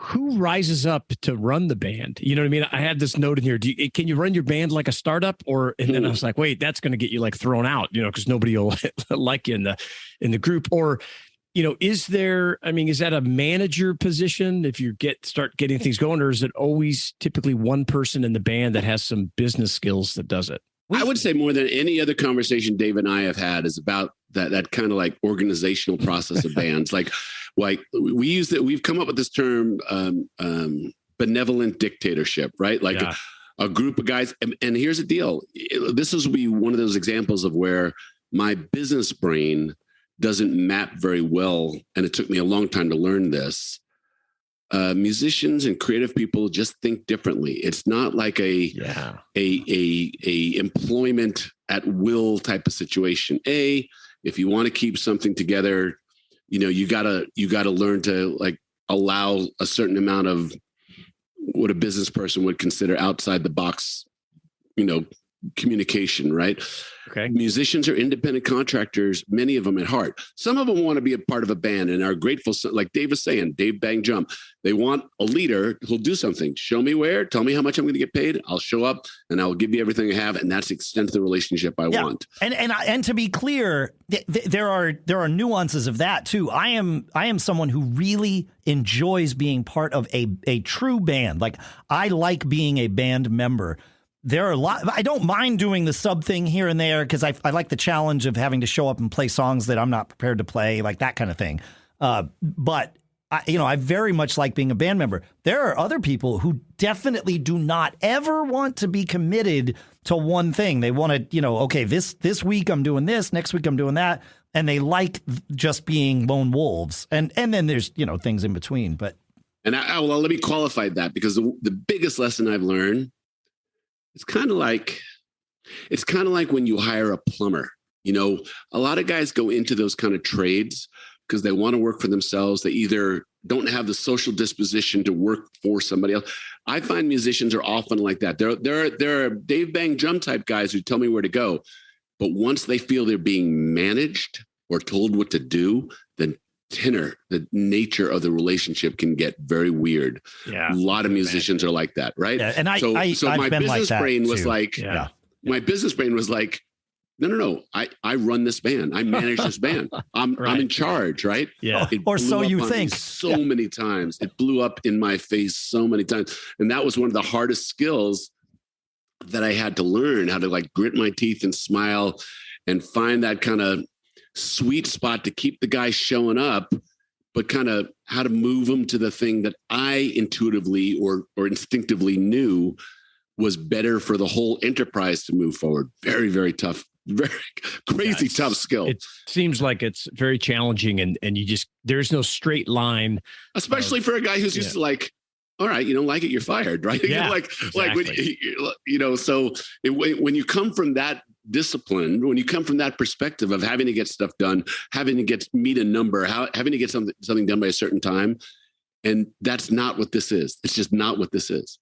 who rises up to run the band? You know what I mean? I had this note in here. Can you run your band like a startup? And then I was like, wait, that's going to get you like thrown out, because nobody will like you in the group. Or, is that a manager position if you start getting things going, or is it always typically one person in the band that has some business skills that does it? I would say more than any other conversation Dave and I have had is about that kind of like organizational process of bands. Like we've come up with this term, benevolent dictatorship, right? Like a group of guys. And here's the deal. This is one of those examples of where my business brain doesn't map very well. And it took me a long time to learn this. Musicians and creative people just think differently. It's not like a employment at will type of situation. If you want to keep something together, you gotta learn to like allow a certain amount of what a business person would consider outside the box, communication, right? Okay. Musicians are independent contractors, many of them at heart. Some of them want to be a part of a band and are grateful. Like Dave was saying, Dave Bang Jump. They want a leader who'll do something. Show me where, tell me how much I'm going to get paid. I'll show up and I will give you everything I have. And that's the extent of the relationship I want. And to be clear, there are nuances of that too. I am someone who really enjoys being part of a true band. Like I like being a band member. There are a lot. I don't mind doing the sub thing here and there because I like the challenge of having to show up and play songs that I'm not prepared to play, like that kind of thing. But I very much like being a band member. There are other people who definitely do not ever want to be committed to one thing. They want to, okay, this week I'm doing this, next week I'm doing that, and they like just being lone wolves. And then there's things in between. But let me qualify that because the biggest lesson I've learned. It's kind of like when you hire a plumber. A lot of guys go into those kind of trades because they want to work for themselves. They either don't have the social disposition to work for somebody else. I find musicians are often like that. There are Dave Bang Jump type guys who tell me where to go, but once they feel they're being managed or told what to do, then the nature of the relationship can get very weird. Yeah, a lot of musicians are like that, right? Yeah, and so my business brain was like, my business brain was like, no. I run this band. I manage this band. I'm in charge, right? Yeah. Or so you think. So many times it blew up in my face so many times, and that was one of the hardest skills that I had to learn how to like grit my teeth and smile and find that kind of sweet spot to keep the guy showing up, but kind of how to move them to the thing that I intuitively or instinctively knew was better for the whole enterprise to move forward. Very, very tough, very crazy tough skill. It seems like it's very challenging and there's no straight line. Especially for a guy who's used to like, all right, you don't like it, you're fired, right? Yeah, exactly. So when you come from that discipline, when you come from that perspective of having to get stuff done, having to meet a number, having to get something done by a certain time, and that's not what this is. It's just not what this is.